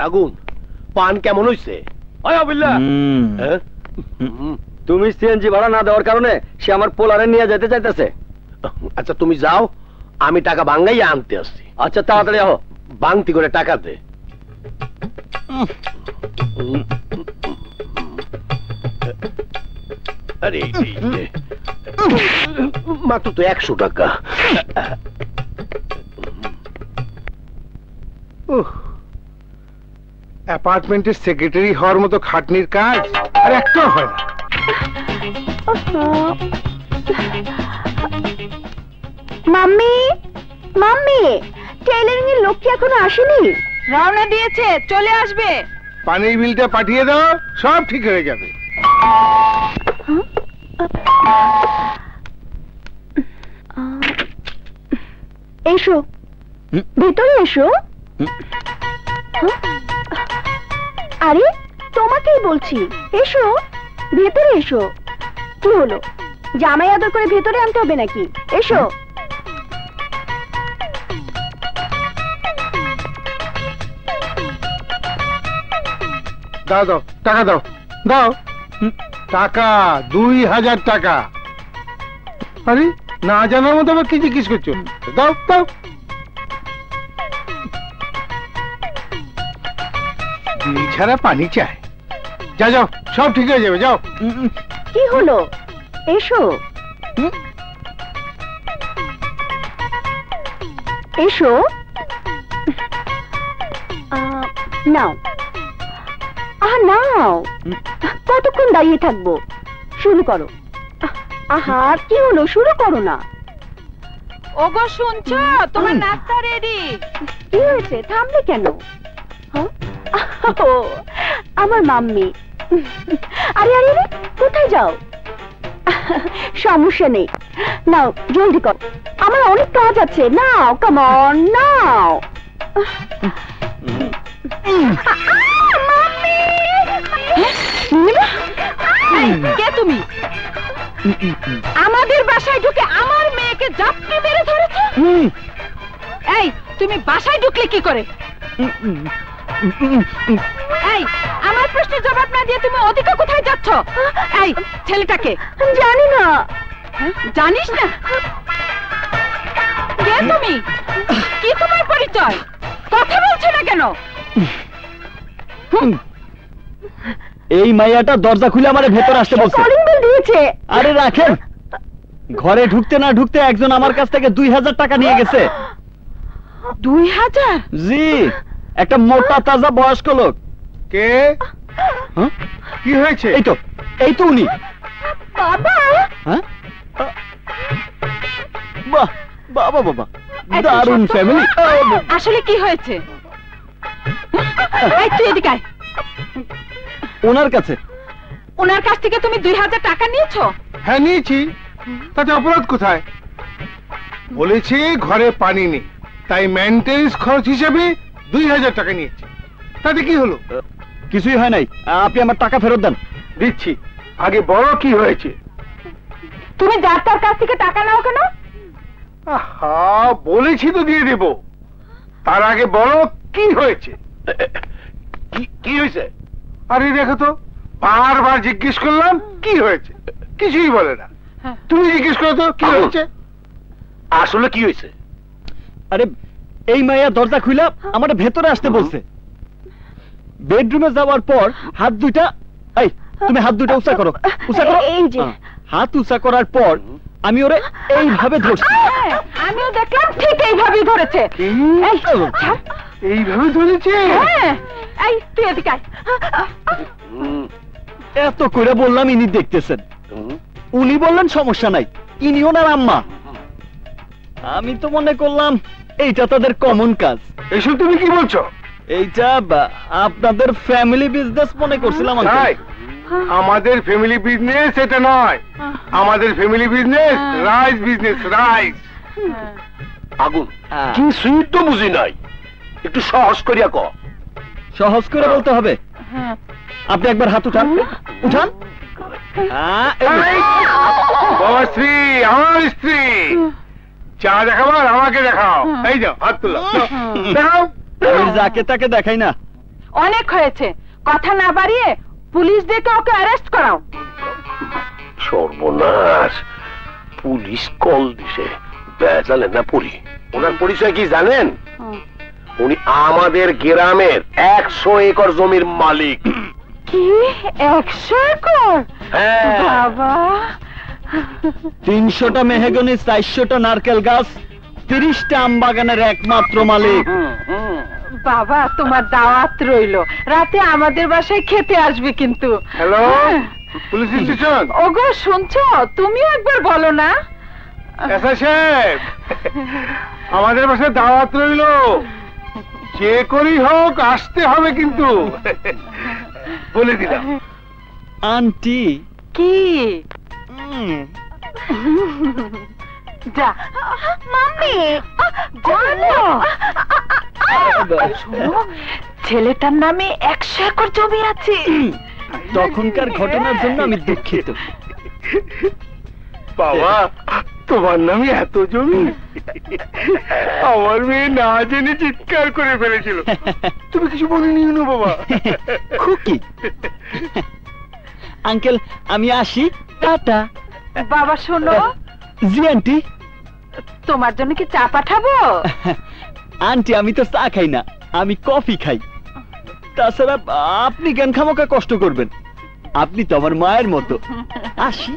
আগুন পান কেমন হইছে? তুমি সিএনজি ভাড়া না দেওয়ার কারণে সে আমার পোলারে নিয়ে যেতে চাইতেছে। আচ্ছা তুমি যাও, আমি টাকা ভাঙ্গাইয়া আনতে আসছি। আচ্ছা তাড়াতাড়ি আহ। ভাঙতি করে টাকা দে। আরে মাত্র তো 100 টাকা। অ্যাপার্টমেন্টের সেক্রেটারি হওয়ার মতো খাটনির কাজ আর একটাও হয় না। মাম্মি মাম্মি, টেইলারিং এর লোক কি এখনো আসেনি? রওনা দিয়েছে, চলে আসবে। পানির বিলটা পাঠিয়ে দাও, সব ঠিক হয়ে যাবে। এসো, ভেতরে এসো। আরে তোমাকেই বলছি, এসো ভেতরে এসো। কি হলো, জামাই আদর করে ভেতরে আনতে হবে নাকি? এসো। দাও দাও, টাকা দাও, দাও টাকা। 2000 টাকা। আরে না জানার মতো আবার কি জিজ্ঞেস করছো? দাও দাও। বিল ছাড়া পানি চায়। যা যাও, সব ঠিক হয়ে যাবে, যাও। কি হলো, এসো এসো। নাও নাও, কতক্ষণ দাঁড়িয়ে থাকবো? শুরু করো। আহা কি হলো, শুরু করো না। ওগো শুনছো, তোমার নাস্তা রেডি। কি হয়েছে, থামলে কেন? আমার মাম্মি। আরে আরে আরে, কোথায় যাও? সমস্যা নেই, নাও জলদি কর, আমার অনেক কাজ আছে। নাও, কাম অন, নাও। কে তুমি? আমাদের বাসায় ঢুকে আমার মেয়েকে জাপটে মেরে ধরেছ? এই তুমি বাসায় ঢুকলে কি করে? এই আমার প্রশ্নের জবাব না দিয়ে তুমি ওদিকে কোথায় যাচ্ছ? এই ছেলেটাকে জানি না। জানিস না? কে তুমি? কি তোমার পরিচয়? কথা বলছো না কেন? এই মাইয়াটা দরজা খুলে আমারে ভেতর আসতে বলছে। কলিং বেল দিয়েছে। আরে রাখেন, ঘরে ঢুকতে না ঢুকতে একজন আমার কাছ থেকে 2000 টাকা নিয়ে গেছে। 2000? জি, একটা মোটা তাজা বয়স্ক লোক। কে? কি হয়েছে? এই তো উনি। বাবা। হ্যাঁ, বাহ বাবা বাবা, দারুণ ফ্যামিলি। আসলে কি হয়েছে? এই তুই এদিকে আয়। ওনার কাছে। ওনার কাছ থেকে তুমি 2000 টাকা নিয়েছো? হ্যাঁ নিয়েছি, তাতে অপরাধ কোথায়? বলেছি ঘরে পানি নেই, তাই মেইনটেনেন্স খরচ হিসেবে 2000 টাকা নিয়েছি। তাতে কি হলো? কিছুই হয় নাই, আপনি আমার টাকা ফেরত দেন। দিচ্ছি, আগে বড় কি হয়েছে? তুমি যার তার কাছ থেকে টাকা নাও কেন? আহা, বলেছি তো দিয়ে দেব। তার আগে বড় কি হয়েছে? কি হয়েছে? আরে দেখো তো, বারবার জিজ্ঞেস করলাম কি হয়েছে, কিছুই বলে না। তুমি জিজ্ঞেস করো তো কি হয়েছে। আসলে কি হয়েছে? আরে এই মাইয়া দরজা খুলে আমার ভেতরে আসতে বলছে। বেডরুমে যাওয়ার পর হাত দুইটা, এই তুমি হাত দুইটা উঁচা করো, উঁচা করো। এই যে হাত উঁচা করার পর আমি ওরে এইভাবে ধরছি। আমিও দেখলাম ঠিক এইভাবেই ধরেছে। এইভাবে ধরেছে? এই তুই এদিকে আয়। এত করে বললাম, ইনি দেখতেছেন। উনি বললেন সমস্যা নাই, ইনি ওনার আম্মা। আমি তো মনে করলাম এইটা তাদের কমন কাজ। এসব তুমি কি বলছো? এইটা আপনাদের ফ্যামিলি বিজনেস মনে করছিলাম। আমাদের ফ্যামিলি বিজনেস এটা নয়, আমাদের family business rice business. Rice. আগুন কি সুইট তো বুঝি নাই, একটু সহজ করিয়া ক। সহজ করে বলতে হবে। আপনি একবার হাত উঠান, উঠান। বাবা স্ত্রী, আমার স্ত্রী। চা দেখাবার আমাকে দেখাও। এই যাও, হাত তোলো, দেখাও। আমি যাকে তাকে দেখাই না। অনেক হয়েছে, কথা না বাড়িয়ে পুলিশ ডেকে ওকে অ্যারেস্ট করাও। সর্বনাশ, পুলিশ কল দিছে, বেজালে না পড়ি। ওনার পরিচয় কি জানেন? উনি আমাদের গ্রামের 100 একর জমির মালিক। কি 100 একর? হ্যাঁ। বাবা, 300টা মেহগনি, 400টা নারকেল গাছ, 30টা আম বাগানের একমাত্র মালিক। বাবা তোমার দাওয়াত রইলো, রাতে আমাদের বাসায় খেতে আসবে কিন্তু। Hello, police station. ওগো শুনছো, তুমিও একবার বলো না। এসআই সাহেব, আমাদের বাসায় দাওয়াত রইলো, যে করেই হোক আসতে হবে কিন্তু। বলে দিলাম। আন্টি কি যা মাম্মি শোনো, ছেলেটার নামে 100 একর জমি আছে। তখনকার ঘটনার জন্য আমি দুঃখিত। বাবা, তোমার নামে এত জমি? আমার মেয়ে না জেনে চিৎকার করে ফেলেছিল। তুমি কিছু বলিনি না বাবা? খুকি, আঙ্কেল আমি আসি, টাটা। বাবা শোনো, জি আন্টি। তোমার জন্য কি চা পাঠাবো? আন্টি আমি তো চা খাই না, আমি কফি খাই। তাছাড়া আপনি কেন খামোকা কষ্ট করবেন? আপনি তো আমার মায়ের মতো। আসি।